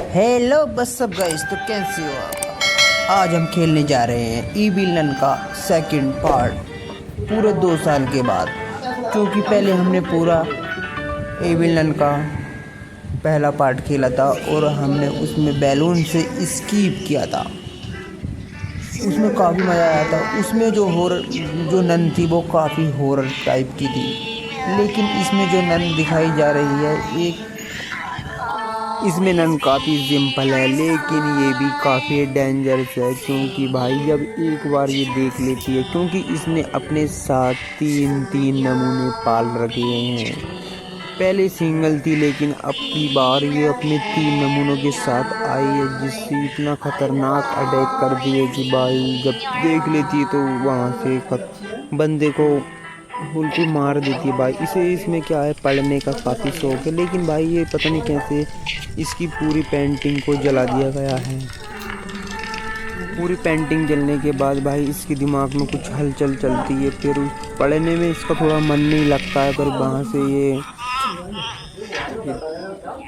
Hello बस सब guys, तो कैसे हो आप। आज हम खेलने जा रहे हैं ईविलन का सेकंड पार्ट पूरे 2 साल के बाद। क्योंकि पहले हमने पूरा ईविलन का पहला पार्ट खेला था और हमने उसमें बैलून से स्कीप किया था। उसमें काफ़ी मज़ा आया था। उसमें जो नन थी वो काफ़ी हॉरर टाइप की थी, लेकिन इसमें जो नन दिखाई जा रही है इसमें नन काफ़ी सिंपल है, लेकिन ये भी काफ़ी डेंजरस है। क्योंकि भाई जब एक बार ये देख लेती है, क्योंकि इसने अपने साथ तीन नमूने पाल रखे हैं। पहले सिंगल थी, लेकिन अब की बार ये अपने 3 नमूनों के साथ आई है, जिससे इतना खतरनाक अटैक कर दिए कि भाई जब देख लेती है तो वहाँ से बंदे को बिल्कुल मार देती है। भाई इसमें क्या है, पढ़ने का काफ़ी शौक है, लेकिन भाई ये पता नहीं कैसे इसकी पूरी पेंटिंग को जला दिया गया है। पूरी पेंटिंग जलने के बाद भाई इसके दिमाग में कुछ हलचल चलती है, फिर पढ़ने में इसका थोड़ा मन नहीं लगता है। पर वहाँ से ये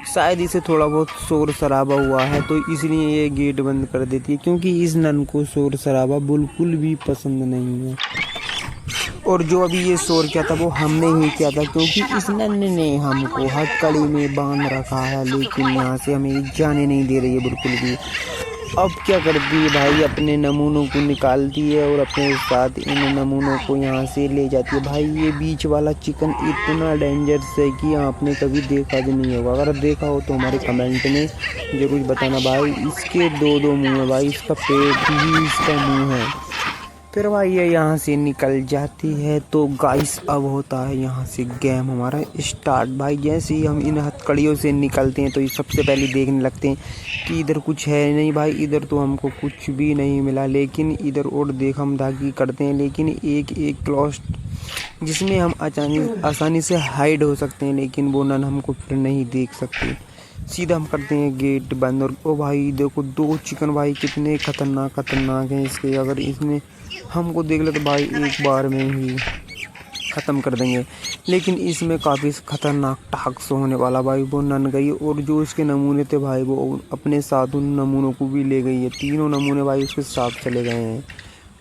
शायद इसे थोड़ा बहुत शोर शराबा हुआ है, तो इसलिए ये गेट बंद कर देती है। क्योंकि इस नन को शोर शराबा बिल्कुल भी पसंद नहीं है। और जो अभी ये शोर किया था वो हमने ही किया था, क्योंकि इस नन ने हमको हथकड़ी में बांध रखा है, लेकिन यहाँ से हमें जाने नहीं दे रही है बिल्कुल भी। अब क्या करती है भाई, अपने नमूनों को निकालती है और अपने साथ इन नमूनों को यहाँ से ले जाती है। भाई ये बीच वाला चिकन इतना डेंजरस है कि आपने कभी देखा भी नहीं होगा। अगर देखा हो तो हमारे कमेंट में ज़रूर बताना। भाई इसके दो मुँह है, भाई इसका पेट ही इसका मुँह है। फिर भाई ये यहाँ से निकल जाती है। तो गाइस अब होता है यहाँ से गेम हमारा स्टार्ट। भाई जैसे ही हम इन हथकड़ियों से निकलते हैं तो ये सबसे पहले देखने लगते हैं कि इधर कुछ है नहीं। भाई इधर तो हमको कुछ भी नहीं मिला, लेकिन इधर और देखम दागी करते हैं, लेकिन एक क्लोस्ट जिसमें हम आसानी से हाइड हो सकते हैं, लेकिन वो नन हमको फिर नहीं देख सकते। सीधा हम करते हैं गेट बंद। और ओ भाई देखो 2 चिकन, भाई कितने खतरनाक हैं इसके। अगर इसने हमको देख ले तो भाई एक बार में ही ख़त्म कर देंगे, लेकिन इसमें काफ़ी खतरनाक टास्क होने वाला। भाई वो नन गई और जो उसके नमूने थे भाई वो अपने साथ उन नमूनों को भी ले गई है। 3 नमूने भाई उसके साथ चले गए हैं।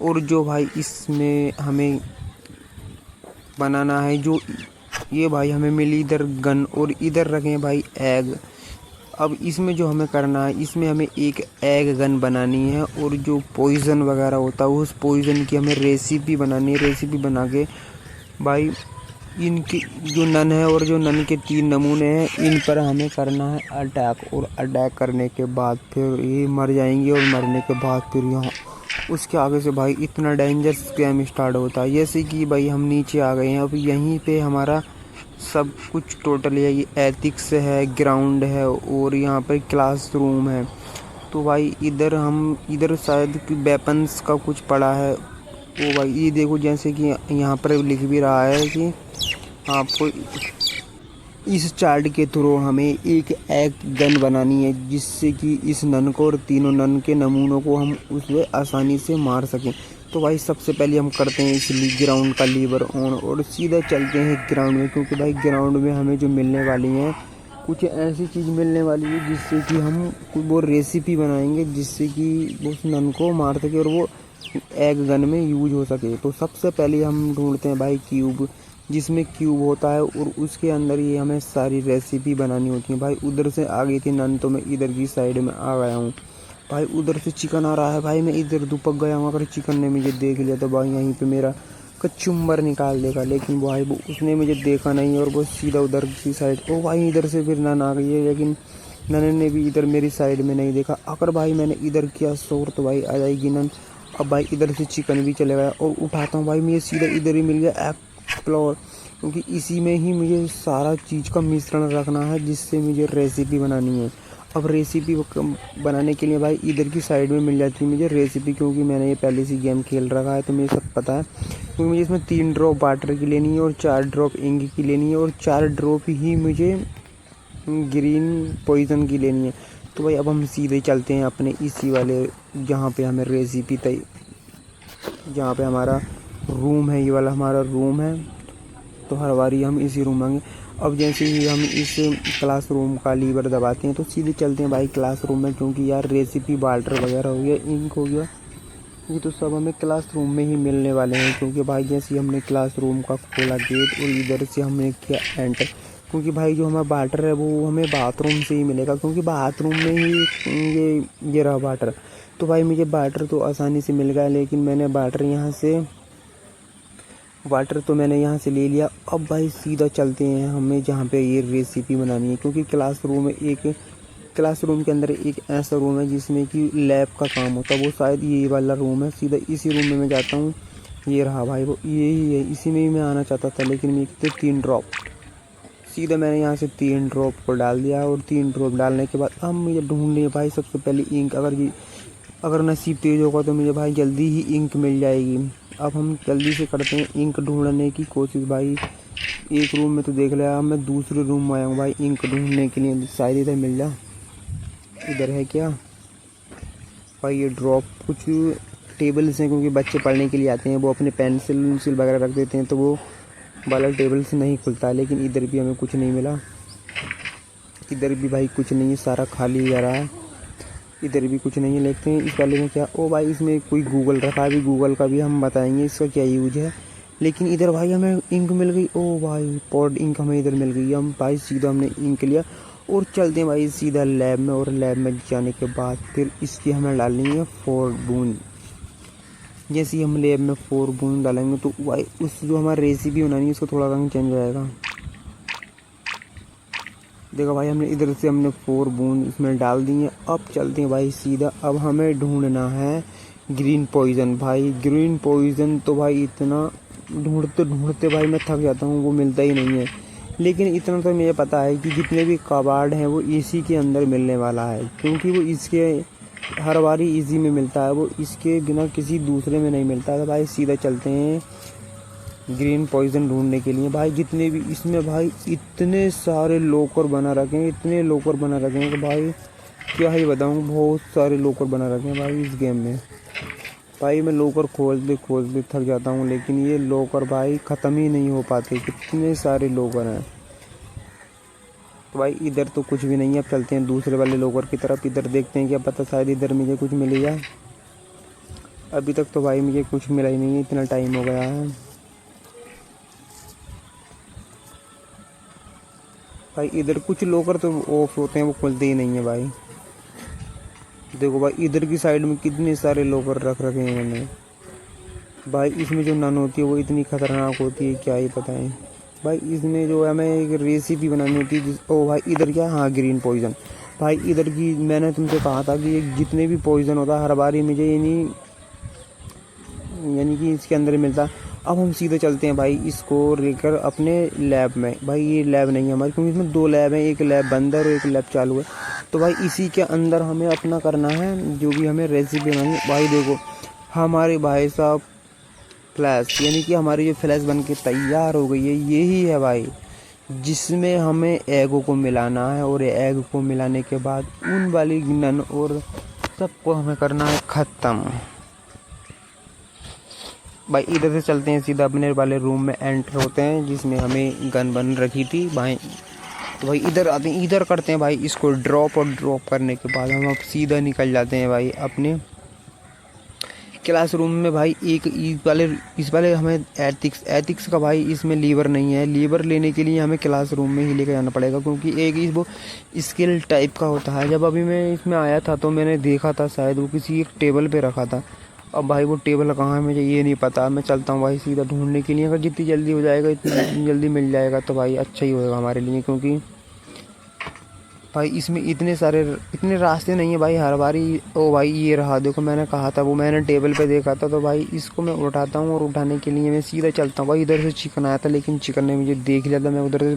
और जो भाई इसमें हमें बनाना है, जो ये भाई हमें मिली इधर गन और इधर रखे भाई एग। अब इसमें जो हमें करना है, इसमें हमें एक एग गन बनानी है और जो पॉइज़न वगैरह होता है उस पॉइज़न की हमें रेसिपी बनानी है। रेसिपी बना के भाई इनकी जो नन है और जो नन के 3 नमूने हैं इन पर हमें करना है अटैक। और अटैक करने के बाद फिर ये मर जाएंगे और मरने के बाद फिर यहाँ उसके आगे से भाई इतना डेंजरस गेम स्टार्ट होता है। जैसे कि भाई हम नीचे आ गए हैं। अब यहीं पे हमारा सब कुछ टोटल है, ये एथिक्स है, ग्राउंड है और यहाँ पर क्लासरूम है। तो भाई इधर शायद वेपन्स का कुछ पड़ा है। ओ भाई ये देखो, जैसे कि यहाँ पर लिख भी रहा है कि आपको इस चार्ट के थ्रू हमें एक गन बनानी है, जिससे कि इस नन को और 3 नन के नमूनों को हम उसमें आसानी से मार सकें। तो भाई सबसे पहले हम करते हैं इस ग्राउंड का लीवर ऑन और सीधा चलते हैं ग्राउंड में। क्योंकि भाई ग्राउंड में हमें जो मिलने वाली है, कुछ ऐसी चीज़ मिलने वाली है जिससे कि हम वो रेसिपी बनाएंगे, जिससे कि उस नन को मार सके और वो एग गन में यूज हो सके। तो सबसे पहले हम ढूंढते हैं भाई क्यूब, जिसमें क्यूब होता है और उसके अंदर ये हमें सारी रेसिपी बनानी होती है। भाई उधर से आ गई थी नन, तो मैं इधर की साइड में आ गया हूँ। भाई उधर से चिकन आ रहा है, भाई मैं इधर दुपक गया हूँ। अगर चिकन ने मुझे देख लिया तो भाई यहीं पे मेरा कचुम्बर निकाल देगा, लेकिन भाई वो उसने मुझे देखा नहीं और वो सीधा उधर की साइड। ओ भाई इधर से फिर नन आ गई है, लेकिन नन ने भी इधर मेरी साइड में नहीं देखा। अगर भाई मैंने इधर किया शोर तो भाई आ जाएगी नन। अब भाई इधर से चिकन भी चले गया और उठाता हूँ भाई, मुझे सीधा इधर ही मिल गया एक्सप्लोर। क्योंकि इसी में ही मुझे सारा चीज़ का मिश्रण रखना है, जिससे मुझे रेसिपी बनानी है। अब रेसिपी बनाने के लिए भाई इधर की साइड में मिल जाती है मुझे रेसिपी, क्योंकि मैंने ये पहले से गेम खेल रखा है तो मुझे सब पता है। क्योंकि मुझे इसमें 3 ड्रॉप वाटर की लेनी है और 4 ड्रॉप इंक की लेनी है और 4 ड्रॉप ही मुझे ग्रीन पॉइजन की लेनी है। तो भाई अब हम सीधे चलते हैं अपने इसी वाले, जहाँ पे हमें रेसिपी जहाँ पे हमारा रूम है, ये वाला हमारा रूम है। तो हर बारी हम इसी रूम आएंगे। अब जैसे ही हम इस क्लासरूम का लीवर दबाते हैं तो सीधे चलते हैं भाई क्लासरूम में, क्योंकि यार रेसिपी वाटर वगैरह हो गया, इंक हो गया, ये तो सब हमें क्लासरूम में ही मिलने वाले हैं। क्योंकि भाई जैसे हमने क्लासरूम का खोला गेट और इधर से हमने किया एंटर, क्योंकि भाई जो हमारा वाटर है वो हमें बाथरूम से ही मिलेगा, क्योंकि बाथरूम में ही ये रहा वाटर। तो भाई मुझे वाटर तो आसानी से मिल गया, लेकिन मैंने वाटर तो मैंने यहाँ से ले लिया। अब भाई सीधा चलते हैं हमें जहाँ पे ये रेसिपी बनानी है, क्योंकि क्लासरूम के अंदर एक ऐसा रूम है जिसमें कि लैब का काम होता है, वो शायद ये वाला रूम है। सीधा इसी रूम में मैं जाता हूँ, ये रहा भाई वो यही है, इसी में ही मैं आना चाहता था, लेकिन मेरे 3 ड्रॉप, सीधा मैंने यहाँ से 3 ड्रॉप को डाल दिया। और 3 ड्रॉप डालने के बाद अब मुझे ढूंढनी है भाई सबसे पहले इंक। अगर नसीब तेज होगा तो मुझे भाई जल्दी ही इंक मिल जाएगी। अब हम जल्दी से करते हैं इंक ढूंढने की कोशिश। भाई एक रूम में तो देख लिया, अब मैं दूसरे रूम में आया हूँ भाई इंक ढूंढने के लिए, शायद इधर मिल जा। इधर है क्या भाई? ये ड्रॉप कुछ टेबल्स हैं, क्योंकि बच्चे पढ़ने के लिए आते हैं, वो अपने पेंसिल वगैरह रख देते हैं, तो वो वाला टेबल से नहीं खुलता। लेकिन इधर भी हमें कुछ नहीं मिला, इधर भी भाई कुछ नहीं है, सारा खाली आ रहा है। इधर भी कुछ नहीं है, देखते हैं इस वाले में क्या। ओ भाई इसमें कोई गूगल रखा है, अभी गूगल का भी हम बताएंगे इसका क्या यूज है। लेकिन इधर भाई हमें इंक मिल गई। ओ भाई पॉड इंक हमें इधर मिल गई। हम भाई सीधा हमने इंक लिया और चलते हैं भाई सीधा लैब में। और लैब में जाने के बाद फिर इसकी हमें डालनी है 4 बूंद। जैसे ही हम लैब में 4 बूंद डालेंगे तो भाई उस जो हमारी रेसिपी बनानी है उसका थोड़ा रंग चेंज हो जाएगा। देखो भाई हमने 4 बूंद इसमें डाल दी हैं। अब चलते हैं भाई सीधा, अब हमें ढूंढना है ग्रीन पॉइजन। भाई ग्रीन पॉइजन तो भाई इतना ढूंढते ढूंढते भाई मैं थक जाता हूँ, वो मिलता ही नहीं है। लेकिन इतना तो मुझे पता है कि जितने भी कबाड़ हैं वो इसी के अंदर मिलने वाला है, क्योंकि वो इसके हर बारी इसी में मिलता है, वो इसके बिना किसी दूसरे में नहीं मिलता। तो भाई सीधा चलते हैं ग्रीन पॉइजन ढूंढने के लिए। भाई जितने भी इसमें भाई इतने सारे लॉकर बना रखे हैं, इतने लॉकर बना रखे हैं कि भाई क्या ही बताऊँ, बहुत सारे लॉकर बना रखे हैं भाई इस गेम में। भाई मैं लॉकर खोलते थक जाता हूँ, लेकिन ये लॉकर भाई ख़त्म ही नहीं हो पाते, कितने सारे लॉकर हैं। तो भाई इधर तो कुछ भी नहीं है, अब चलते हैं दूसरे वाले लॉकर की तरफ। इधर देखते हैं, क्या पता शायद इधर मुझे कुछ मिल जाए। अभी तक तो भाई मुझे कुछ मिला ही नहीं है, इतना टाइम हो गया है। भाई इधर कुछ लॉकर तो ऑफ होते हैं, वो खुलते ही नहीं है भाई। देखो भाई इधर की साइड में कितने सारे लॉकर रख रखे हैं मैंने। भाई इसमें जो नन होती है वो इतनी खतरनाक होती है, क्या ही बताएं। भाई इसमें जो हमें एक रेसिपी बनानी होती है ओ भाई इधर क्या, हाँ ग्रीन पॉइजन। भाई इधर की मैंने तुमसे कहा था कि जितने भी पॉइजन होता है हर बारी मुझे यानी कि इसके अंदर मिलता। अब हम सीधे चलते हैं भाई इसको लेकर अपने लैब में। भाई ये लैब नहीं है हमारी, क्योंकि इसमें 2 लैब हैं, एक लैब बंद है और एक लैब चालू है। तो भाई इसी के अंदर हमें अपना करना है जो भी हमें रेसिपी बनानी है। भाई देखो हमारे भाई साहब फ्लैश, यानी कि हमारी जो फ्लैश बन के तैयार हो गई है, यही है भाई जिसमें हमें एगों को मिलाना है। और एग को मिलाने के बाद उन वाली नन और सबको हमें करना है ख़त्म। भाई इधर से चलते हैं सीधा अपने वाले रूम में एंटर होते हैं जिसमें हमें गन बन रखी थी भाई। तो भाई इधर आते हैं, इधर करते हैं भाई इसको ड्रॉप, और ड्रॉप करने के बाद हम अब सीधा निकल जाते हैं भाई अपने क्लासरूम में। भाई एक इस वाले हमें एथिक्स का भाई इसमें लीवर नहीं है। लीवर लेने के लिए हमें क्लासरूम में ही लेकर जाना पड़ेगा, क्योंकि एक वो स्किल टाइप का होता है। जब अभी मैं इसमें आया था तो मैंने देखा था, शायद वो किसी एक टेबल पे रखा था। अब भाई वो टेबल कहाँ है मुझे ये नहीं पता। मैं चलता हूँ भाई सीधा ढूंढने के लिए। अगर जितनी जल्दी हो जाएगा इतनी जल्दी मिल जाएगा तो भाई अच्छा ही होगा हमारे लिए, क्योंकि भाई इसमें इतने रास्ते नहीं है भाई हर बारी। ओ भाई ये रहा, देखो मैंने कहा था, वो मैंने टेबल पे देखा था। तो भाई इसको मैं उठाता हूँ और उठाने के लिए मैं सीधा चलता हूँ। भाई इधर से चिकन आया था, लेकिन चिकन ने मुझे देख लिया था। मैं उधर से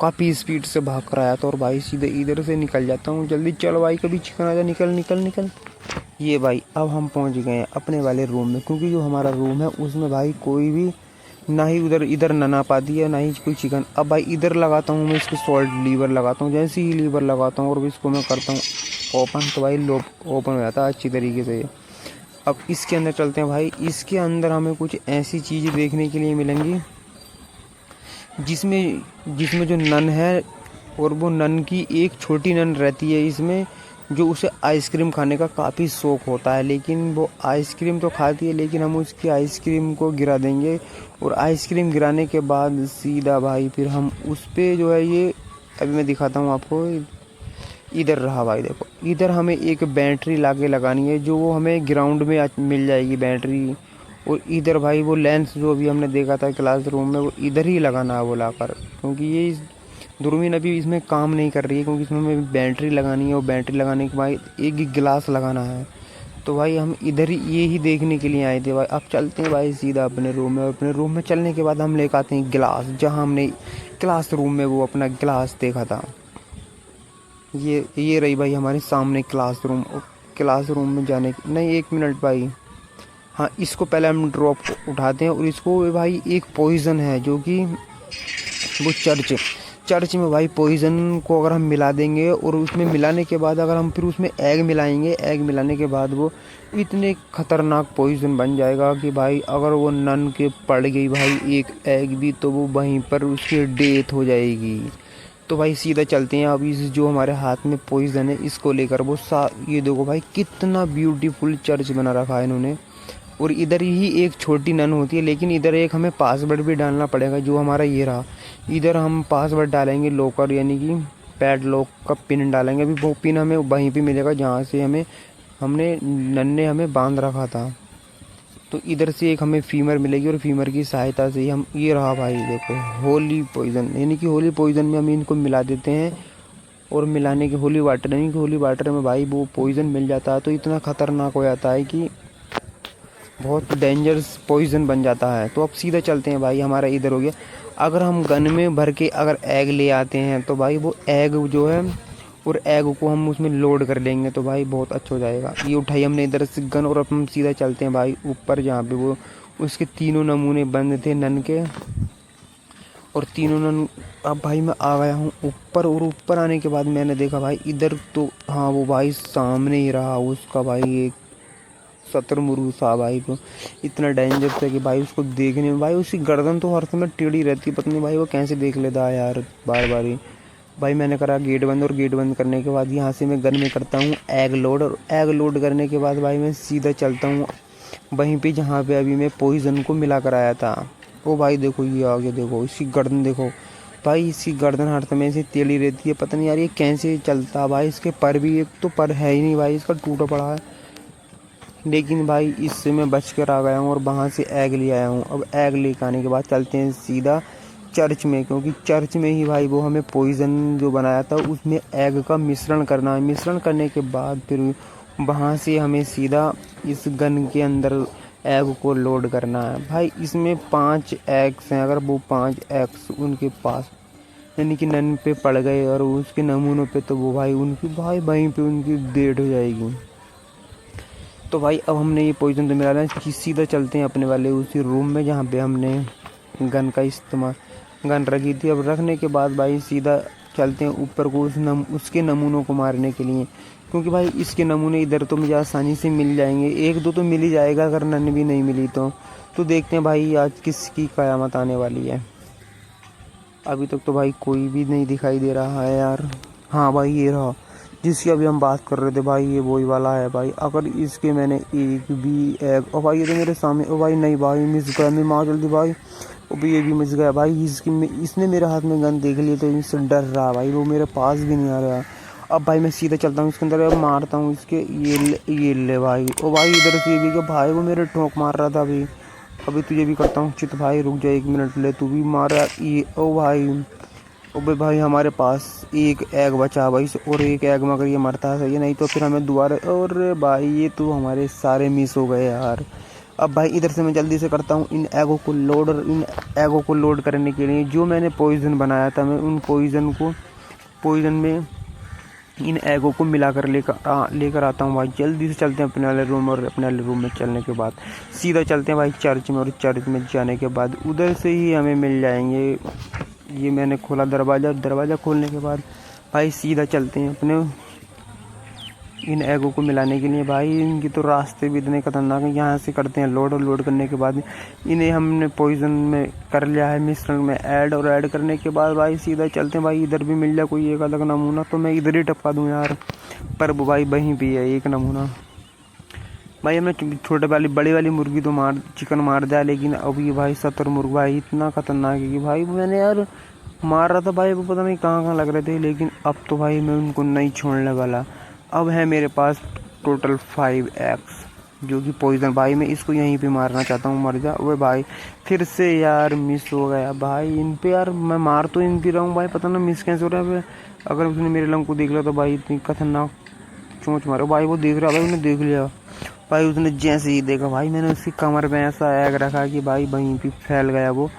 काफ़ी स्पीड से भाग कर आया था और भाई सीधे इधर से निकल जाता हूँ। जल्दी चल भाई, कभी चिकन आ जा, निकल निकल निकल। ये भाई अब हम पहुँच गए हैं अपने वाले रूम में, क्योंकि जो हमारा रूम है उसमें भाई कोई भी ना ही इधर नना पाती है ना ही कोई चिकन। अब भाई इधर लगाता हूँ मैं इसको सॉल्ट लीवर लगाता हूँ। जैसे ही लीवर लगाता हूँ और इसको मैं करता हूँ ओपन, तो भाई ओपन हो जाता है अच्छी तरीके से। अब इसके अंदर चलते हैं भाई। इसके अंदर हमें कुछ ऐसी चीज़ें देखने के लिए मिलेंगी जिसमें जिसमें जो नन है, और वो नन की एक छोटी नन रहती है इसमें, जो उसे आइसक्रीम खाने का काफ़ी शौक़ होता है। लेकिन वो आइसक्रीम तो खाती है, लेकिन हम उसकी आइसक्रीम को गिरा देंगे, और आइसक्रीम गिराने के बाद सीधा भाई फिर हम उस पर जो है, ये अभी मैं दिखाता हूँ आपको। इधर रहा भाई, देखो इधर हमें एक बैटरी लाके लगानी है, जो वो हमें ग्राउंड में मिल जाएगी बैटरी। और इधर भाई वो लेंस जो अभी हमने देखा था क्लासरूम में, वो इधर ही लगाना है वो लाकर, क्योंकि ये दूरबीन अभी इसमें काम नहीं कर रही है, क्योंकि इसमें हमें बैटरी लगानी है, और बैटरी लगाने के बाद एक गिलास लगाना है। तो भाई हम इधर ही ये ही देखने के लिए आए थे भाई। अब चलते हैं भाई सीधा अपने रूम में, और अपने रूम में चलने के बाद हम लेकर आते हैं गिलास, जहाँ हमने क्लासरूम में वो अपना गिलास देखा था। ये रही भाई हमारे सामने क्लासरूम। क्लासरूम में जाने नहीं, 1 मिनट भाई। हाँ, इसको पहले हम ड्रॉप उठाते हैं, और इसको भाई एक पॉइज़न है, जो कि वो चर्च में भाई पॉइज़न को अगर हम मिला देंगे, और उसमें मिलाने के बाद अगर हम फिर उसमें एग मिलाएंगे, एग मिलाने के बाद वो इतने ख़तरनाक पॉइज़न बन जाएगा कि भाई अगर वो नन के पड़ गई भाई एक एग भी, तो वो वहीं पर उसकी डेथ हो जाएगी। तो भाई सीधा चलते हैं। अभी जो हमारे हाथ में पॉइज़न है, इसको लेकर वो ये देखो भाई कितना ब्यूटीफुल चर्च बना रखा है इन्होंने। और इधर ही एक छोटी नन होती है, लेकिन इधर एक हमें पासवर्ड भी डालना पड़ेगा, जो हमारा ये रहा। इधर हम पासवर्ड डालेंगे लॉकर, यानी कि पैड लॉक का पिन डालेंगे। अभी वो पिन हमें वहीं पे मिलेगा जहाँ से हमने नन ने हमें बांध रखा था। तो इधर से एक हमें फीमर मिलेगी, और फीमर की सहायता से हम, ये रहा भाई देखो होली पॉइज़न, यानी कि होली पॉइज़न में हम इनको मिला देते हैं। और मिलाने के होली वाटर, यानी कि होली वाटर में भाई वो पॉइज़न मिल जाता है, तो इतना ख़तरनाक हो जाता है कि बहुत डेंजरस पॉइज़न बन जाता है। तो अब सीधा चलते हैं भाई, हमारा इधर हो गया। अगर हम गन में भर के अगर एग ले आते हैं, तो भाई वो एग जो है, और एग को हम उसमें लोड कर लेंगे, तो भाई बहुत अच्छा हो जाएगा। ये उठाई हमने इधर से गन, और अब हम सीधा चलते हैं भाई ऊपर, जहाँ पे वो उसके तीनों नमूने बंद थे नन के, और तीनों नन। अब भाई मैं आ गया हूँ ऊपर, और ऊपर आने के बाद मैंने देखा भाई इधर तो, हाँ वो भाई सामने ही रहा उसका भाई एक शतुरमुर्ग सा भाई, को इतना डेंजर था कि भाई उसको देखने में भाई उसकी गर्दन तो हर समय टेढ़ी रहती, पता नहीं भाई वो कैसे देख लेता है यार बार बार ही। भाई मैंने करा गेट बंद, और गेट बंद करने के बाद यहाँ से मैं गन में करता हूँ एग लोड, और एग लोड करने के बाद भाई मैं सीधा चलता हूँ वहीं पे जहाँ पे अभी मैं पॉइज़न को मिला कर आया था। ओ भाई देखो ये आगे देखो, इसकी गर्दन देखो भाई, इसकी गर्दन हर समय से टेढ़ी रहती है, पता नहीं यार ये कैसे चलता भाई। इसके पर भी, एक तो पर है ही नहीं भाई, इसका टूटा पड़ा है। लेकिन भाई इससे मैं बच कर आ गया हूँ, और वहाँ से एग ले आया हूँ। अब एग लेकर आने के बाद चलते हैं सीधा चर्च में, क्योंकि चर्च में ही भाई वो हमें पॉइज़न जो बनाया था उसमें एग का मिश्रण करना है। मिश्रण करने के बाद फिर वहाँ से हमें सीधा इस गन के अंदर एग को लोड करना है। भाई इसमें 5 एग्स हैं, अगर वो 5 एग्स उनके पास यानी कि नन पे पड़ गए और उसके नमूनों पे, तो वो भाई उनकी भाई वहीं पे उनकी डेथ हो जाएगी। तो भाई अब हमने ये पॉइज़न तो मिला है, सीधा चलते हैं अपने वाले उसी रूम में जहाँ पे हमने गन का इस्तेमाल गन रखी थी। अब रखने के बाद भाई सीधा चलते हैं ऊपर को उसके नमूनों को मारने के लिए, क्योंकि भाई इसके नमूने इधर तो मुझे आसानी से मिल जाएंगे, 1-2 तो मिल ही जाएगा अगर नन भी नहीं मिली तो देखते हैं भाई आज किसकी क़यामत आने वाली है। अभी तक तो भाई कोई भी नहीं दिखाई दे रहा है यार। हाँ भाई ये रहा जिसकी अभी हम बात कर रहे थे भाई, ये वही वाला है भाई। अगर इसके मैंने एक भी एग, और भाई ये तो मेरे सामने, ओ भाई नहीं भाई मिस गया, मैं मार जल्दी भाई, वो भी ये भी मिस गया भाई। इसने मेरे हाथ में गन देख ली तो इससे डर रहा भाई, वो मेरे पास भी नहीं आ रहा। अब भाई मैं सीधा चलता हूँ इसके अंदर, अब मारता हूँ इसके, ये ले भाई। ओ भाई इधर से ये भी क्या भाई, वो मेरे ठोक मार रहा था अभी तुझे भी करता हूँ चित भाई, रुक जा 1 मिनट, ले तू भी मार रहा ये। ओ भाई, ओबे भाई हमारे पास एक एग बचा भाई, और एक एग में अगर ये मरता है सही, नहीं तो फिर हमें दोबारा, और भाई ये तो हमारे सारे मिस हो गए यार। अब भाई इधर से मैं जल्दी से करता हूँ इन एगों को लोड, और इन एगों को लोड करने के लिए जो मैंने पॉइज़न बनाया था, मैं उन पॉइज़न में इन एगों को मिलाकर लेकर आता हूँ भाई। जल्दी से चलते हैं अपने वाले रूम, और अपने वाले रूम में चलने के बाद सीधा चलते हैं भाई चर्च में, और चर्च में जाने के बाद उधर से ही हमें मिल जाएंगे। ये मैंने खोला दरवाज़ा खोलने के बाद भाई सीधा चलते हैं अपने इन एगो को मिलाने के लिए। भाई इनकी तो रास्ते भी इतने खतरनाक हैं। यहाँ से करते हैं लोड, और लोड करने के बाद इन्हें हमने पॉइजन में कर लिया है, मिश्रण में ऐड, और ऐड करने के बाद भाई सीधा चलते हैं। भाई इधर भी मिल जाए कोई एक अलग नमूना तो मैं इधर ही टपका दूँ यार, पर भाई वहीं भी है एक नमूना। भाई हमने छोटे वाली बड़ी वाली मुर्गी तो चिकन मार दिया, लेकिन अभी भाई शतुरमुर्ग भाई इतना खतरनाक है कि भाई मैंने यार मार रहा था भाई, वो पता नहीं कहाँ कहाँ लग रहे थे, लेकिन अब तो भाई मैं उनको नहीं छोड़ने वाला। अब है मेरे पास टोटल 5x जो कि पॉइजन। भाई मैं इसको यहीं पे मारना चाहता हूँ, मर जा। वो भाई फिर से यार मिस हो गया भाई इन पे। यार मैं मार तो इन भी रहा हूँ भाई, पता ना मिस कैसे हो रहा है। अगर उसने मेरे लंग को देख लिया तो भाई इतनी खतरनाक चोंच मारे। भाई वो देख रहा, भाई उन्हें देख लिया। भाई उसने जैसे ही देखा भाई मैंने उसकी कमर में ऐसा एग रखा कि भाई वहीं पे फैल गया वो।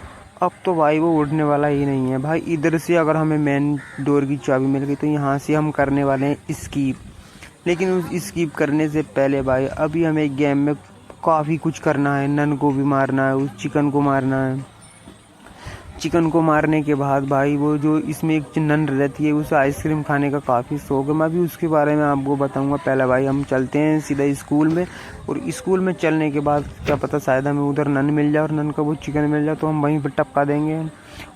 अब तो भाई वो उड़ने वाला ही नहीं है। भाई इधर से अगर हमें मेन डोर की चाबी मिल गई तो यहाँ से हम करने वाले हैं स्कीप। लेकिन उस स्कीप करने से पहले भाई अभी हमें गेम में काफ़ी कुछ करना है। नन को भी मारना है, उस चिकन को मारना है। चिकन को मारने के बाद भाई वो जो इसमें एक नन रहती है उसे आइसक्रीम खाने का काफ़ी शौक है। मैं भी उसके बारे में आपको बताऊंगा। पहले भाई हम चलते हैं सीधा स्कूल में, और स्कूल में चलने के बाद क्या पता शायद हमें उधर नन मिल जाए और नन का वो चिकन मिल जाए, तो हम वहीं पर टपका देंगे।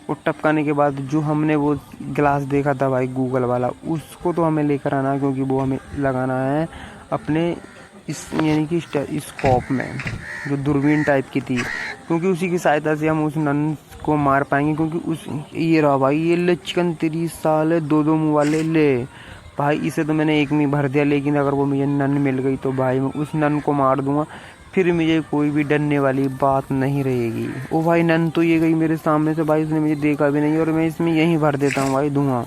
और टपकाने के बाद जो हमने वो गिलास देखा था भाई गूगल वाला, उसको तो हमें लेकर आना है, क्योंकि वो हमें लगाना है अपने इस यानी कि स्कोप में, जो दूरबीन टाइप की थी, क्योंकि उसी की सहायता से हम उस नन को मार पाएंगे। क्योंकि उस ये रहा भाई, ये ले चिकन 30 साल है, 2-2 मुँह वाले ले भाई। इसे तो मैंने एक में भर दिया, लेकिन अगर वो मुझे नन मिल गई तो भाई मैं उस नन को मार दूंगा, फिर मुझे कोई भी डरने वाली बात नहीं रहेगी। ओ भाई नन तो ये गई मेरे सामने से भाई, उसने मुझे देखा भी नहीं, और मैं इसमें यहीं भर देता हूँ भाई धुआं।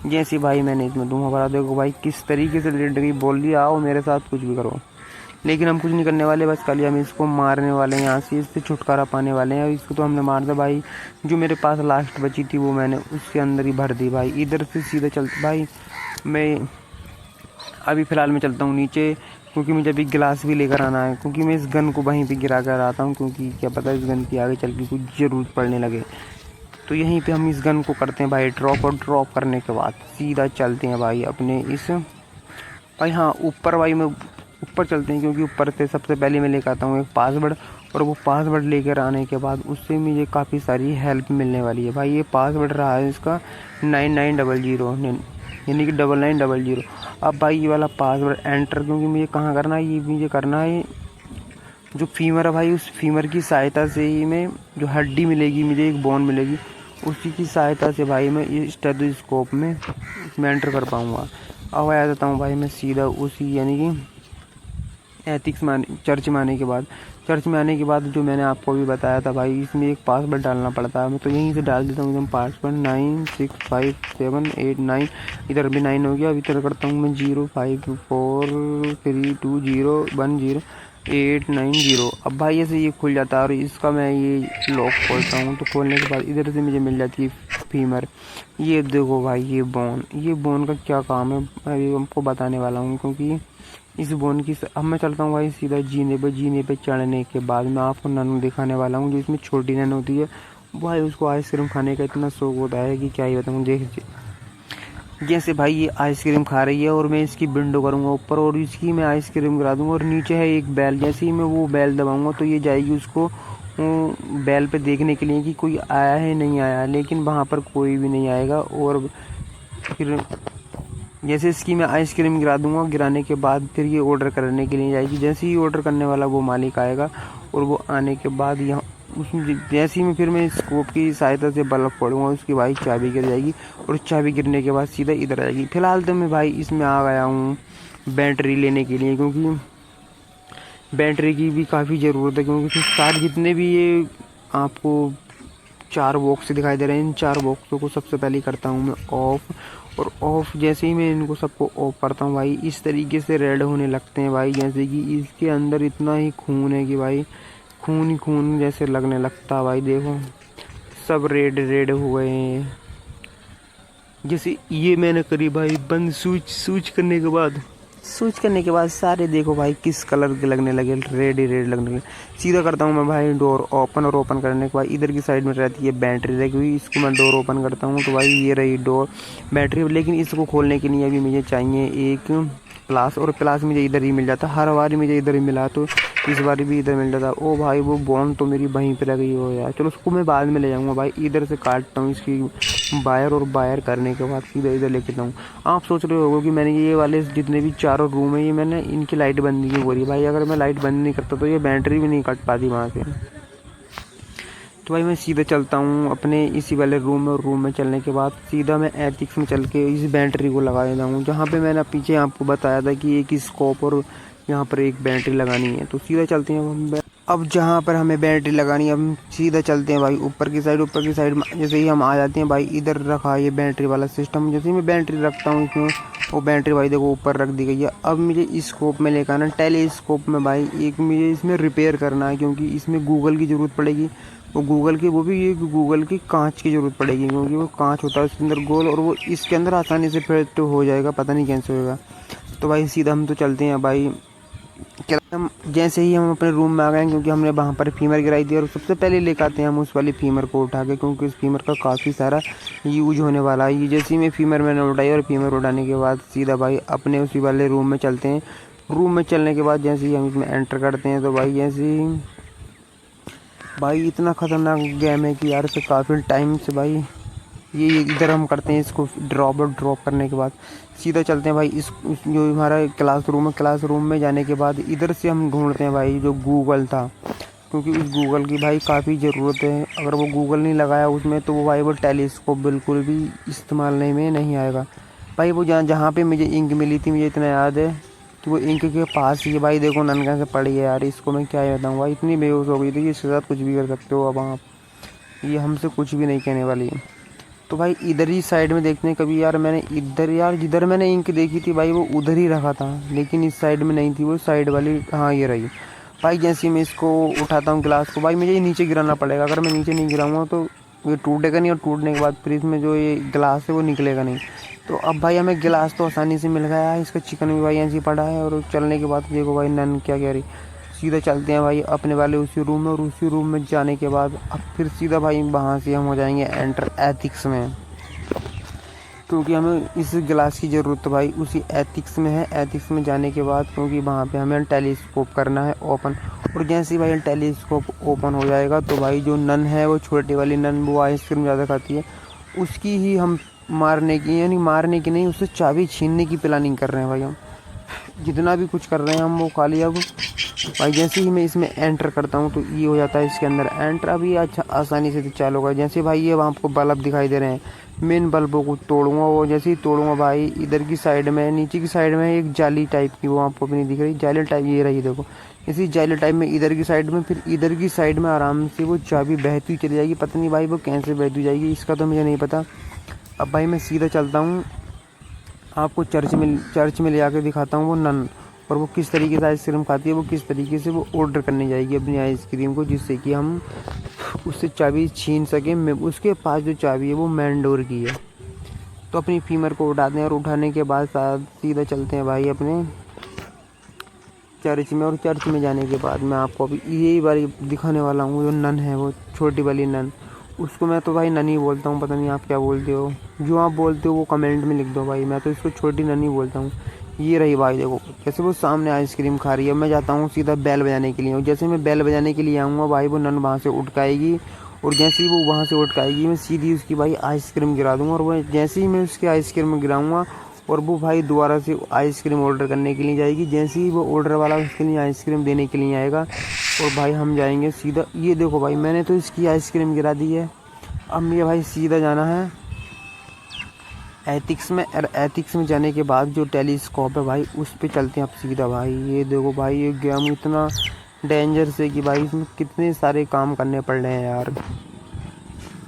जैसे भाई मैंने इसमें धुआं भरा, देखो भाई किस तरीके से लेट गई, बोल दिया आओ मेरे साथ कुछ भी करो। लेकिन हम कुछ नहीं करने वाले, बस खाली हम इसको मारने वाले हैं, यहाँ से इससे छुटकारा पाने वाले हैं। और इसको तो हमने मार दिया भाई। जो मेरे पास लास्ट बची थी वो मैंने उसके अंदर ही भर दी भाई। इधर से सीधा चलते भाई, मैं अभी फ़िलहाल मैं चलता हूँ नीचे, क्योंकि मुझे अभी गिलास भी लेकर आना है, क्योंकि मैं इस गन को वहीं पे गिरा कर आता हूँ, क्योंकि क्या पता इस गन की आगे चल के कुछ ज़रूरत पड़ने लगे। तो यहीं पे हम इस गन को करते हैं भाई ड्रॉप, और ड्रॉप करने के बाद सीधा चलते हैं भाई अपने इस भाई हाँ ऊपर। भाई मैं ऊपर चलते हैं, क्योंकि ऊपर से सबसे पहले मैं लेकर आता हूँ एक पासवर्ड, और वो पासवर्ड लेकर आने के बाद उससे मुझे काफ़ी सारी हेल्प मिलने वाली है। भाई ये पासवर्ड रहा है इसका 9900 यानी कि 9900। अब भाई ये वाला पासवर्ड एंटर, क्योंकि मुझे कहाँ करना है, ये मुझे करना है जो फीमर है भाई, उस फीमर की सहायता से ही मैं जो हड्डी मिलेगी मुझे, एक बोन मिलेगी, उसी की सहायता से भाई मैं ये स्टेथोस्कोप में इसमें एंटर कर पाऊँगा। अब आ जाता हूँ भाई मैं सीधा उसी यानी कि एथिक्स में चर्च में आने के बाद, चर्च में आने के बाद जो मैंने आपको भी बताया था भाई, इसमें एक पासवर्ड डालना पड़ता है। मैं तो यहीं से डाल देता हूँ एकदम पासवर्ड 965789। इधर भी 9 हो गया। अब इधर करता हूँ मैं 0543201089 अब भाई ऐसे ये खुल जाता है, और इसका मैं ये लॉक खोलता हूँ। तो खोलने के बाद इधर से मुझे मिल जाती है फीमर। ये देखो भाई ये बोन का क्या काम है अभी हमको बताने वाला हूँ, क्योंकि इस बोन की अब मैं चलता हूँ भाई सीधा जीने पे चढ़ने के बाद मैं आपको नन दिखाने वाला हूँ, जो इसमें छोटी नन होती है। भाई उसको आइसक्रीम खाने का इतना शौक होता है कि क्या ही बताऊँ। देखिए जैसे भाई ये आइसक्रीम खा रही है, और मैं इसकी विंडो करूँगा ऊपर, और इसकी मैं आइसक्रीम गिरा दूँगा, और नीचे है एक बैल। जैसे ही मैं वो बैल दबाऊँगा तो ये जाएगी उसको बैल पे देखने के लिए कि कोई आया है नहीं आया, लेकिन वहाँ पर कोई भी नहीं आएगा। और फिर जैसे इसकी मैं आइसक्रीम गिरा दूंगा, गिराने के बाद फिर ये ऑर्डर करने के लिए जाएगी। जैसे ही ऑर्डर करने वाला वो मालिक आएगा, और वो आने के बाद यहाँ उसमें जैसे ही मैं फिर मैं स्कोप की सहायता से बल्ब फोड़ूंगा, उसकी भाई चाबी गिर जाएगी, और चाबी गिरने के बाद सीधा इधर आएगी। फिलहाल तो मैं भाई इसमें आ गया हूँ बैटरी लेने के लिए, क्योंकि बैटरी की भी काफ़ी ज़रूरत है। क्योंकि सारे जितने भी ये आपको 4 बॉक्स दिखाई दे रहे हैं, इन 4 बॉक्सों को सबसे पहले करता हूँ मैं ऑफ। और ऑफ जैसे ही मैं इनको सबको ऑफ करता हूँ भाई, इस तरीके से रेड होने लगते हैं भाई। जैसे कि इसके अंदर इतना ही खून है कि भाई खून ही खून जैसे लगने लगता है भाई। देखो सब रेड हो गए हैं। जैसे ये मैंने करी भाई बंद, स्विच करने के बाद सारे देखो भाई किस कलर के लगने लगे, रेड ही रेड लगने लगे। सीधा करता हूँ मैं भाई डोर ओपन, और ओपन करने के बाद इधर की साइड में रहती है बैटरी रखी हुई, इसको मैं डोर ओपन करता हूँ तो भाई ये रही डोर बैटरी। लेकिन इसको खोलने के लिए अभी मुझे चाहिए एक प्लास, और प्लास मुझे इधर ही मिल जाता, हर बार मुझे इधर ही मिला, तो इस बार भी इधर मिल जाता। ओ भाई वो बॉन्ड तो मेरी वहीं पे लगी हो यार, चलो उसको मैं बाद में ले जाऊँगा भाई। इधर से काटता हूँ इसकी वायर, और वायर करने के बाद सीधा इधर लेके जाऊँ। आप सोच रहे होगे कि मैंने ये वाले जितने भी चारों रूम है ये मैंने इनकी लाइट बंद क्यों हो रही है भाई। अगर मैं लाइट बंद नहीं करता तो ये बैटरी भी नहीं कट पाती वहाँ से। तो भाई मैं सीधा चलता हूँ अपने इसी वाले रूम में, और रूम में चलने के बाद सीधा मैं एथिक्स में चल के इस बैटरी को लगा देता हूँ, जहाँ पे मैंने पीछे आपको बताया था कि एक स्कोप और यहाँ पर एक बैटरी लगानी है। तो सीधा चलते हैं हम अब जहाँ पर हमें बैटरी लगानी है, हम सीधा चलते हैं भाई ऊपर की साइड। ऊपर की साइड जैसे ही हम आ जाते हैं भाई, इधर रखा ये बैटरी वाला सिस्टम। जैसे ही मैं बैटरी रखता हूँ इसमें, वो बैटरी भाई देखो ऊपर रख दी गई है। अब मुझे इस स्कोप में लेकर आना, टेलीस्कोप में भाई एक मुझे इसमें रिपेयर करना है, क्योंकि इसमें गूगल की ज़रूरत पड़ेगी। वो गूगल की, वो भी ये गूगल की कांच की ज़रूरत पड़ेगी, क्योंकि वो कांच होता है उसके अंदर गोल, और वो इसके अंदर आसानी से फिट तो हो जाएगा, पता नहीं कैसे होगा। तो भाई सीधा हम तो चलते हैं भाई। हम जैसे ही हम अपने रूम में आ गए, क्योंकि हमने वहाँ पर फीमर गिराई थी, और सबसे पहले लेकर आते हैं हम उस वाली फीमर को उठा के, क्योंकि उस फीमर का काफ़ी सारा यूज होने वाला है। ये जैसे ही मैं फीमर मैंने उठाई, और फीमर उठाने के बाद सीधा भाई अपने उसी वाले रूम में चलते हैं। रूम में चलने के बाद जैसे ही हम इसमें एंटर करते हैं, तो भाई जैसे ही भाई इतना ख़तरनाक गेम है कि यार इसे काफ़ी टाइम से भाई ये इधर हम करते हैं इसको ड्रॉप, और ड्रॉप करने के बाद सीधा चलते हैं भाई इस जो हमारा क्लासरूम है, क्लासरूम में जाने के बाद इधर से हम ढूंढते हैं भाई जो गूगल था, क्योंकि उस गूगल की भाई काफ़ी ज़रूरत है। अगर वो गूगल नहीं लगाया उसमें, तो वो भाई वो टेलीस्कोप बिल्कुल भी इस्तेमाल में नहीं आएगा भाई। वो जहाँ पे मुझे इंक मिली थी, मुझे इतना याद है कि वो इंक के पास ही भाई देखो ननका से पड़ी है यार। इसको मैं क्या बताऊँ भाई, इतनी बेहोश हो गई थी कि इसके साथ कुछ भी कर सकते हो अब आप, ये हमसे कुछ भी नहीं कहने वाली है। तो भाई इधर ही साइड में देखते हैं कभी यार, मैंने इधर यार जिधर मैंने इंक देखी थी भाई वो उधर ही रखा था, लेकिन इस साइड में नहीं थी, वो साइड वाली, हाँ ये रही भाई। जैसे ही मैं इसको उठाता हूँ गिलास को, भाई मुझे ये नीचे गिराना पड़ेगा। अगर मैं नीचे नहीं गिराऊंगा तो ये टूटेगा नहीं, और टूटने के बाद फिर इसमें जो ये गिलास है वो निकलेगा नहीं। तो अब भाई हमें गिलास तो आसानी से मिल गया है, इसका चिकन भी भाई ऐसे ही पड़ा है। और चलने के बाद देखो भाई नन क्या कह रही, सीधा चलते हैं भाई अपने वाले उसी रूम में, और उसी रूम में जाने के बाद अब फिर सीधा भाई वहाँ से हम हो जाएंगे एंटर एथिक्स में, क्योंकि हमें इस गिलास की ज़रूरत तो भाई उसी एथिक्स में है। एथिक्स में जाने के बाद क्योंकि वहाँ पे हमें टेलीस्कोप करना है ओपन, और जैसे ही भाई टेलीस्कोप ओपन हो जाएगा तो भाई जो नन है वो छोटी वाली नन, वो आइसक्रीम ज़्यादा खाती है, उसकी ही हम मारने की, यानी मारने की नहीं, उससे चाबी छीनने की प्लानिंग कर रहे हैं भाई हम। जितना भी कुछ कर रहे हैं हम वो खा लिया। अब भाई जैसे ही मैं इसमें एंटर करता हूँ तो ये हो जाता है इसके अंदर एंटर। अभी अच्छा आसानी से चालू होगा। जैसे भाई ये वहाँ आपको बल्ब दिखाई दे रहे हैं, मेन बल्बों को तोड़ूंगा। वो जैसे ही तोड़ूंगा भाई इधर की साइड में, नीचे की साइड में एक जाली टाइप की, वो आपको भी नहीं दिख रही, जाली टाइप ये रही देखो। इसी जाली टाइप में इधर की साइड में, फिर इधर की साइड में आराम से वो चाबी बहती चली जाएगी। पता नहीं भाई वो कैसे बहती जाएगी, इसका तो मुझे नहीं पता। अब भाई मैं सीधा चलता हूँ, आपको चर्च में ले आके दिखाता हूँ वो नन, और वो किस तरीके से आइसक्रीम खाती है, वो किस तरीके से वो ऑर्डर करने जाएगी अपनी आइसक्रीम को, जिससे कि हम उससे चाबी छीन सकें। उसके पास जो चाबी है वो मेन डोर की है। तो अपनी फीमर को उठाते हैं, और उठाने के बाद सीधा चलते हैं भाई अपने चर्च में। और चर्च में जाने के बाद मैं आपको अभी यही बारी दिखाने वाला हूँ, जो नन है वो छोटी वाली नन, उसको मैं तो भाई ननी बोलता हूँ, पता नहीं आप क्या बोलते हो। जो आप बोलते हो वो कमेंट में लिख दो भाई, मैं तो इसको छोटी ननी बोलता हूँ। ये रही भाई देखो, जैसे वो सामने आइसक्रीम खा रही है। मैं जाता हूँ सीधा बेल बजाने के लिए, और जैसे मैं बेल बजाने के लिए आऊँगा भाई वो नन वहाँ से उठकाएगी, और जैसे ही वो वहाँ से उठकाएगी मैं सीधी उसकी भाई आइसक्रीम गिरा दूँगा। और वो जैसे ही मैं उसकी आइसक्रीम गिराऊँगा, और वो भाई दोबारा से आइसक्रीम ऑर्डर करने के लिए जाएगी। जैसे ही वो ऑर्डर वाला उसके लिए आइसक्रीम देने के लिए आएगा, और भाई हम जाएंगे सीधा। ये देखो भाई मैंने तो इसकी आइसक्रीम गिरा दी है। अब मुझे भाई सीधा जाना है एथिक्स में, और एथिक्स में जाने के बाद जो टेलीस्कोप है भाई उस पे चलते हैं अब सीधा। भाई ये देखो भाई ये गेम इतना डेंजर से कि भाई इसमें कितने सारे काम करने पड़ रहे हैं यार,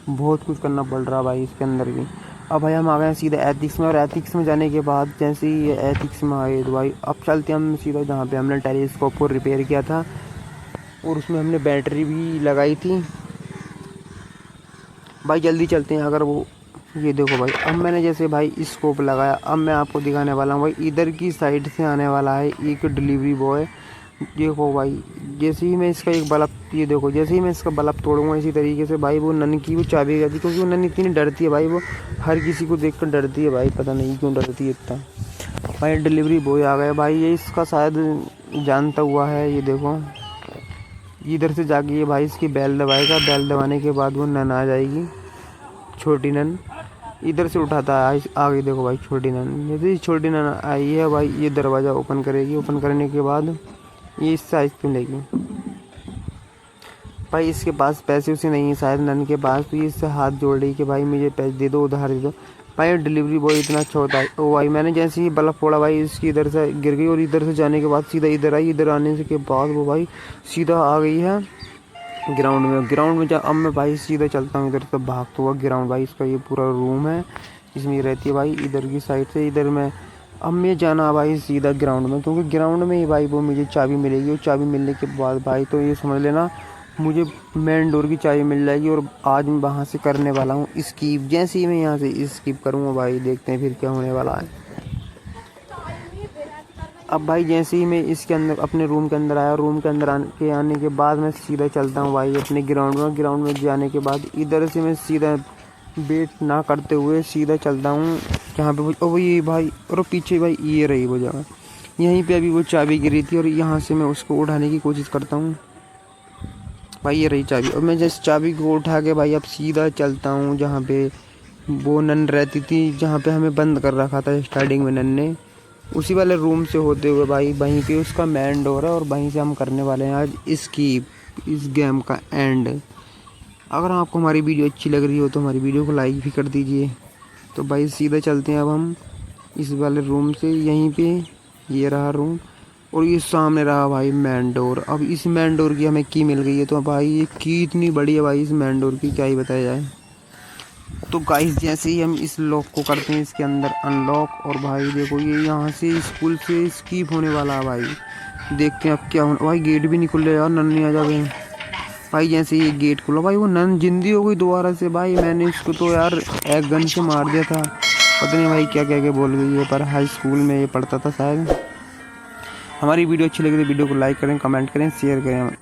बहुत कुछ करना पड़ रहा है भाई इसके अंदर भी। अब भाई हम आ गए हैं सीधा एथिक्स में, और एथिक्स में जाने के बाद जैसे ही एथिक्स में आए तो भाई अब चलते हैं हम सीधा जहाँ पे हमने टेलीस्कोप को रिपेयर किया था, और उसमें हमने बैटरी भी लगाई थी। भाई जल्दी चलते हैं। अगर वो ये देखो भाई, अब मैंने जैसे भाई स्कोप लगाया, अब मैं आपको दिखाने वाला हूँ भाई इधर की साइड से आने वाला है एक डिलीवरी बॉय। देखो भाई जैसे ही मैं इसका एक बल्ब, ये देखो जैसे ही मैं इसका बल्ब तोड़ूंगा इसी तरीके से भाई वो नन की वो चाबी जाती, क्योंकि वो नन इतनी डरती है भाई, वो हर किसी को देख कर डरती है भाई, पता नहीं क्यों डरती है इतना। भाई डिलीवरी बॉय आ गया भाई, ये इसका शायद जानता हुआ है। ये देखो इधर से जाके ये भाई इसकी बेल दबाएगा, बेल दबाने के बाद वो नन आ जाएगी, छोटी नन। इधर से उठाता है, आगे देखो भाई छोटी नन। यदि छोटी नन आई है भाई, ये दरवाज़ा ओपन करेगी। ओपन करने के बाद ये इससे आइसक्रीम लेगी। भाई इसके पास पैसे उसे नहीं है शायद नन के पास, तो ये इससे हाथ जोड़ रही कि भाई मुझे पैसे दे दो, उधार दे दो। भाई डिलीवरी बॉय इतना अच्छा होता है। ओ भाई मैंने जैसे ही बल्ब फोड़ा भाई, इसकी इधर से गिर गई और इधर से जाने के बाद सीधा इधर आई। इधर आने से के बाद वो भाई सीधा आ गई है ग्राउंड में। ग्राउंड में अब मैं भाई सीधा चलता हूँ इधर से भागता हुआ ग्राउंड। भाई इसका ये पूरा रूम है, इसमें रहती है भाई इधर की साइड से। इधर में अब मैं जाना भाई सीधा ग्राउंड में, क्योंकि ग्राउंड में ही भाई वो मुझे चाबी मिलेगी। और चाबी मिलने के बाद भाई तो ये समझ लेना मुझे मेन डोर की चाबी मिल जाएगी। और आज मैं वहाँ से करने वाला हूँ स्कीप। जैसे ही मैं यहाँ से स्कीप करूँगा भाई, देखते हैं फिर क्या होने वाला है। अब भाई जैसे ही मैं इसके अंदर अपने रूम के अंदर आया, रूम के अंदर आने के बाद मैं सीधा चलता हूँ भाई अपने ग्राउंड में। ग्राउंड में जाने के बाद इधर से मैं सीधा वेट ना करते हुए सीधा चलता हूँ जहाँ पे वो ये भाई, और पीछे भाई ये रही वो जगह, यहीं पे अभी वो चाबी गिरी थी। और यहाँ से मैं उसको उठाने की कोशिश करता हूँ भाई, ये रही चाबी। और मैं जिस चाबी को उठा के भाई अब सीधा चलता हूँ जहाँ पे वो नन रहती थी, जहाँ पे हमें बंद कर रखा था स्टार्टिंग में नन ने। उसी वाले रूम से होते हुए भाई वहीं पे उसका मेन डोर है, और वहीं से हम करने वाले हैं आज इस गेम का एंड। अगर आपको हमारी वीडियो अच्छी लग रही हो तो हमारी वीडियो को लाइक भी कर दीजिए। तो भाई सीधा चलते हैं अब हम इस वाले रूम से। यहीं पे ये रहा रूम, और ये सामने रहा भाई मेन डोर। अब इस मेन डोर की हमें की मिल गई है। तो भाई ये की इतनी बड़ी है भाई इस मेन डोर की, क्या ही बताया जाए। तो गाइस जैसे ही हम इस लॉक को करते हैं इसके अंदर अनलॉक, और भाई देखो ये यहाँ से स्कूल से स्कीप होने वाला है भाई। देखते हैं अब क्या होना। भाई गेट भी नहीं खुल रहा यार, नन नहीं आ जाए भाई। जैसे ये गेट खुला भाई वो नन जिंदी हो गई दोबारा से। भाई मैंने इसको तो यार एक गन से मार दिया था, पता नहीं भाई क्या क्या क्या बोल गई है, पर हाई स्कूल में ये पढ़ता था शायद। हमारी वीडियो अच्छी लगी तो वीडियो को लाइक करें, कमेंट करें, शेयर करें।